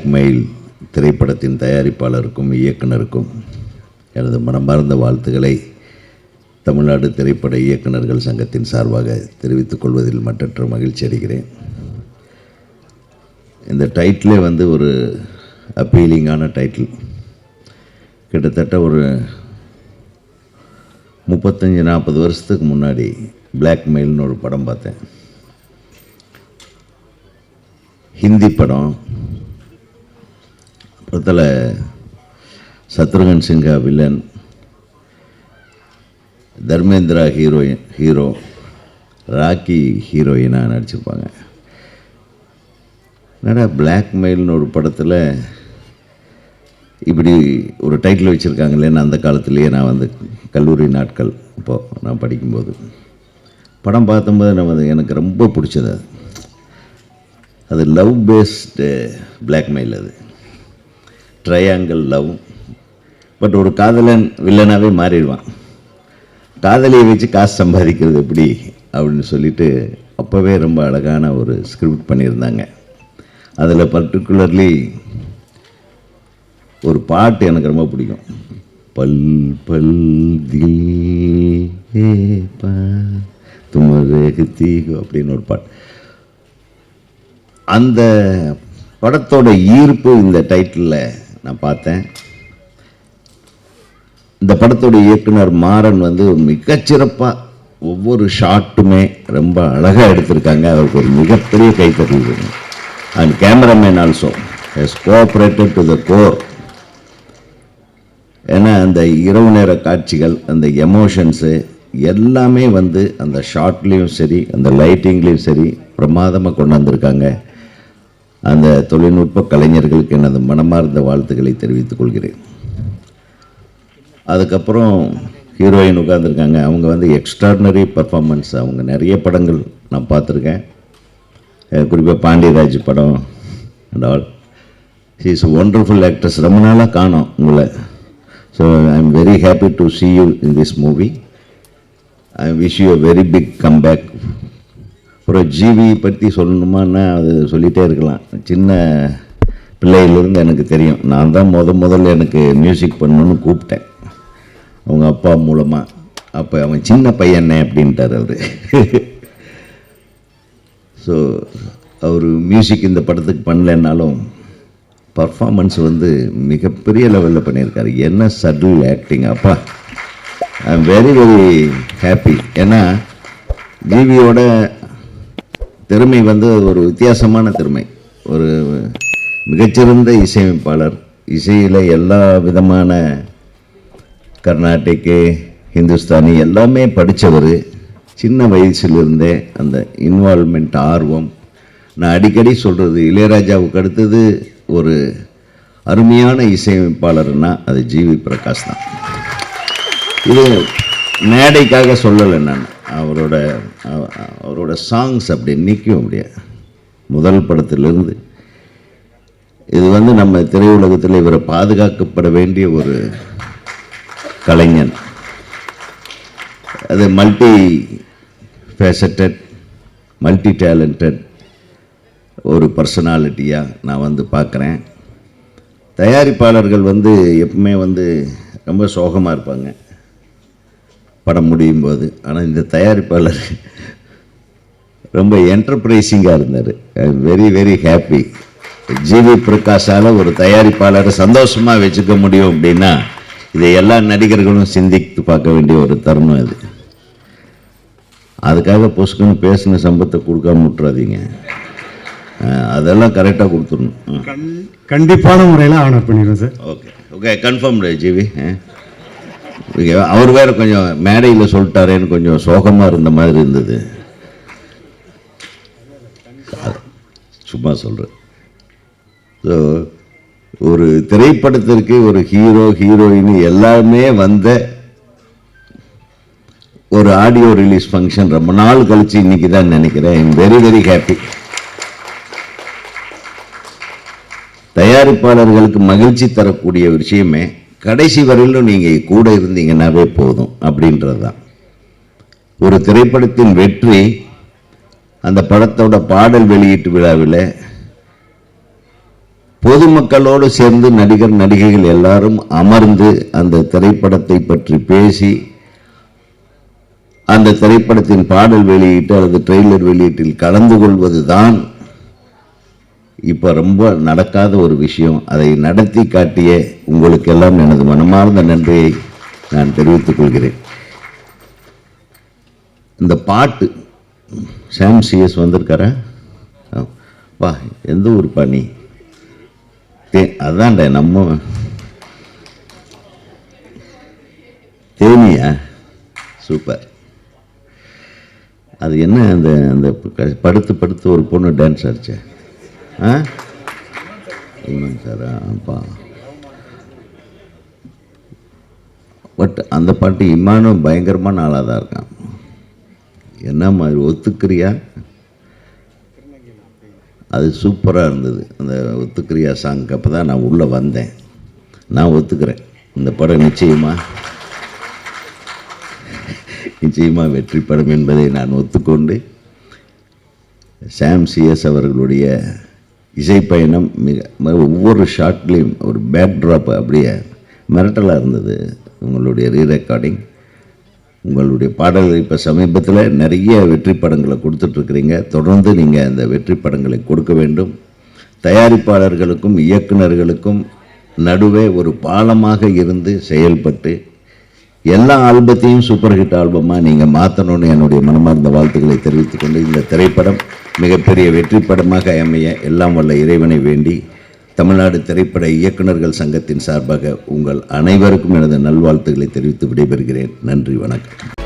Blackmail திரைப்படத்தின் தயாரிப்பாளருக்கும் இயக்குனருக்கும் எனது மனமார்ந்த வாழ்த்துக்களை தமிழ்நாடு திரைப்பட இயக்குனர்கள் சங்கத்தின் சார்பாக தெரிவித்துக் கொள்வதில் மற்றற்ற மகிழ்ச்சி அடைகிறேன். இந்த டைட்டிலே வந்து ஒரு அப்பீலிங்கான டைட்டில். கிட்டத்தட்ட ஒரு 35-40 வருஷத்துக்கு முன்னாடி பிளாக்மெயில்னு ஒரு படம் பார்த்தேன். ஹிந்தி படம். படத்தில் சத்ருகன் சின்ஹா வில்லன், தர்மேந்திரா ஹீரோ, ராக்கி ஹீரோயினாக நடிச்சிருப்பாங்க. என்னடா பிளாக்மெயில்னு ஒரு படத்தில் இப்படி ஒரு டைட்டில் வச்சுருக்காங்களேன்னு அந்த காலத்துலேயே நான் வந்து கல்லூரி நாட்கள் இப்போது நான் படிக்கும்போது படம் பார்த்தம்போது எனக்கு ரொம்ப பிடிச்சது. அது லவ் பேஸ்டு பிளாக்மெயில். அது ட்ரையாங்கிள் லவ். பட் ஒரு காதலன் வில்லனாகவே மாறிடுவான். காதலியை வச்சு காசு சம்பாதிக்கிறது எப்படி அப்படின்னு சொல்லிட்டு அப்போவே ரொம்ப அழகான ஒரு ஸ்கிரிப்ட் பண்ணியிருந்தாங்க. அதில் பர்டிகுலர்லி ஒரு பாட்டு எனக்கு ரொம்ப பிடிக்கும். பல் பல் தில் பா துமரேகி அப்படின்னு ஒரு பாட்டு. அந்த படத்தோட ஈர்ப்பு இந்த டைட்டிலில் நான் பார்த்தேன். இந்த படத்தோட இயக்குனர் மாறன் வந்து மிகச்சிறப்பாக ஒவ்வொரு ஷாட்டுமே ரொம்ப அழகாக எடுத்திருக்காங்க. அவருக்கு ஒரு மிகப்பெரிய கைத்தறி. And cameraman also has cooperated to the core. ஏன்னா அந்த இரவு நேர காட்சிகள், அந்த எமோஷன்ஸு எல்லாமே வந்து அந்த ஷாட்லேயும் சரி அந்த லைட்டிங்லேயும் சரி பிரமாதமாக கொண்டு வந்திருக்காங்க. அந்த தொழில்நுட்ப கலைஞர்களுக்கு எனது மனமார்ந்த வாழ்த்துக்களை தெரிவித்துக் கொள்கிறேன். அதுக்கப்புறம் ஹீரோயின் உட்கார்ந்துருக்காங்க. அவங்க வந்து எக்ஸ்ட்ராடினரி பர்ஃபார்மன்ஸ். அவங்க நிறைய படங்கள் நான் பார்த்துருக்கேன். குறிப்பாக பாண்டியராஜ் படம் and all. She is wonderful actress. ரொம்ப நாளாக காணோம் உங்களை. So I am very happy to see you in this movie. I wish you a very big comeback. அப்புறம் ஜிவி பற்றி சொல்லணுமான்னா அது சொல்லிகிட்டே இருக்கலாம். சின்ன பிள்ளையிலேருந்து எனக்கு தெரியும். நான் தான் முதல்ல எனக்கு மியூசிக் பண்ணணுன்னு கூப்பிட்டேன் அவங்க அப்பா மூலமாக. அப்போ அவன் சின்ன பையனே அப்படின்ட்டார் அவர். ஸோ அவர் மியூசிக் இந்த படத்துக்கு பண்ணலைன்னாலும் பர்ஃபார்மன்ஸ் வந்து மிகப்பெரிய லெவலில் பண்ணியிருக்காரு. என்ன சட்டில் ஆக்டிங் அப்பா. ஐ எம் வெரி வெரி ஹாப்பி. ஏன்னா ஜிவியோட திறமை வந்து ஒரு வித்தியாசமான திறமை. ஒரு மிகச்சிறந்த இசையமைப்பாளர். இசையில் எல்லா விதமான கர்நாடிக்கு ஹிந்துஸ்தானி எல்லாமே படித்தவர். சின்ன வயசுலேருந்தே அந்த இன்வால்மெண்ட், ஆர்வம். நான் அடிக்கடி சொல்கிறது, இளையராஜாவுக்கு அடுத்தது ஒரு அருமையான இசையமைப்பாளர்னா அது ஜிவி பிரகாஷ் தான். இது மேடைக்காக சொல்லலை நான். அவரோட சாங்ஸ் அப்படி நிற்கும் அப்படியே முதல் படத்திலிருந்து. இது வந்து நம்ம திரையுலகத்தில் இவரை பாதுகாக்கப்பட வேண்டிய ஒரு கலைஞன். அது மல்டி ஃபேசட்டட், மல்டி டேலண்டட் ஒரு பர்சனாலிட்டியாக நான் வந்து பார்க்குறேன். தயாரிப்பாளர்கள் வந்து எப்பவுமே வந்து ரொம்ப சோகமாக இருப்பாங்க படம் முடியும் போது. ஆனால் இந்த தயாரிப்பாளர் ரொம்ப என்டர்பிரைசிங்காக இருந்தார். I am very very happy. GV பிரகாஷால் ஒரு தயாரிப்பாளரை சந்தோஷமாக வச்சுக்க முடியும் அப்படின்னா இதை எல்லா நடிகர்களும் சிந்தித்து பார்க்க வேண்டிய ஒரு தருணம் இது. அதுக்காக பொசுக்குன்னு பேசின சம்பத்தை கொடுக்காம விட்டுறாதீங்க. அதெல்லாம் கரெக்டாக கொடுத்துடணும். கண்டிப்பான முறையில் ஆனர் பண்ணிடுறேன் சார். Okay confirmed GV. அவர் வேறு கொஞ்சம் மேடையில் சொல்லிட்டாரேன்னு கொஞ்சம் சோகமாக இருந்த மாதிரி இருந்தது. சும்மா சொல்கிறேன். ஸோ ஒரு திரைப்படத்திற்கு ஒரு ஹீரோ ஹீரோயின் எல்லாமே வந்த ஒரு ஆடியோ ரிலீஸ் ஃபங்க்ஷன் ரொம்ப நாள் கழிச்சு இன்னைக்கு தான் நினைக்கிறேன். I am very very happy. தயாரிப்பாளர்களுக்கு மகிழ்ச்சி தரக்கூடிய விஷயமே கடைசி வரையிலும் நீங்கள் கூட இருந்தீங்கன்னாவே போதும் அப்படின்றது தான். ஒரு திரைப்படத்தின் வெற்றி அந்த படத்தோட பாடல் வெளியீட்டு விழாவில் பொதுமக்களோடு சேர்ந்து நடிகர் நடிகைகள் எல்லாரும் அமர்ந்து அந்த திரைப்படத்தை பற்றி பேசி அந்த திரைப்படத்தின் பாடல் வெளியீட்டு அல்லது ட்ரெய்லர் வெளியீட்டில் கலந்து கொள்வது தான் இப்போ ரொம்ப நடக்காத ஒரு விஷயம். அதை நடத்தி காட்டிய உங்களுக்கெல்லாம் எனது மனமார்ந்த நன்றியை நான் தெரிவித்துக் கொள்கிறேன். இந்த பாட்டு சாம் சிஎஸ் வந்திருக்காரா? வா, எந்த ஊர் பண்ணி அதான்டா நம்ம தேனியா? சூப்பர். அது என்ன அந்த அந்த படுத்து படுத்து ஒரு பொண்ணு டான்ஸ் ஆடிச்சே? சாரா? அப்பா, பட் அந்த பாட்டு இம்மானும் பயங்கரமான ஆளாக தான் இருக்கான். என்ன மாதிரி ஒத்துக்கிறியா? அது சூப்பராக இருந்தது அந்த ஒத்துக்கிறியா சாங்க்கு. அப்போ தான் நான் உள்ளே வந்தேன். நான் ஒத்துக்கிறேன், இந்த படம் நிச்சயமாக வெற்றி படம் என்பதை நான் ஒத்துக்கொண்டு சாம் சிஎஸ் அவர்களுடைய இசைப்பயணம் ஒவ்வொரு ஷாட்லேயும் ஒரு பேக்ட்ராப் அப்படியே மிரட்டலாக இருந்தது. உங்களுடைய ரீரெக்கார்டிங், உங்களுடைய பாடல்கள் இப்போ சமீபத்தில் நிறைய வெற்றி படங்களை கொடுத்துட்ருக்குறீங்க. தொடர்ந்து நீங்கள் அந்த வெற்றி படங்களை கொடுக்க வேண்டும். தயாரிப்பாளர்களுக்கும் இயக்குநர்களுக்கும் நடுவே ஒரு பாலமாக இருந்து செயல்பட்டு எல்லா ஆல்பத்தையும் சூப்பர் ஹிட் ஆல்பமாக நீங்கள் மாற்றணும்னு என்னுடைய மனமார்ந்த வாழ்த்துக்களை தெரிவித்துக் கொண்டு இந்த திரைப்படம் மிகப்பெரிய வெற்றி படமாக அமைய எல்லாம் வல்ல இறைவனை வேண்டி தமிழ்நாடு திரைப்பட இயக்குநர்கள் சங்கத்தின் சார்பாக உங்கள் அனைவருக்கும் எனது நல்வாழ்த்துக்களை தெரிவித்து விடைபெறுகிறேன். நன்றி, வணக்கம்.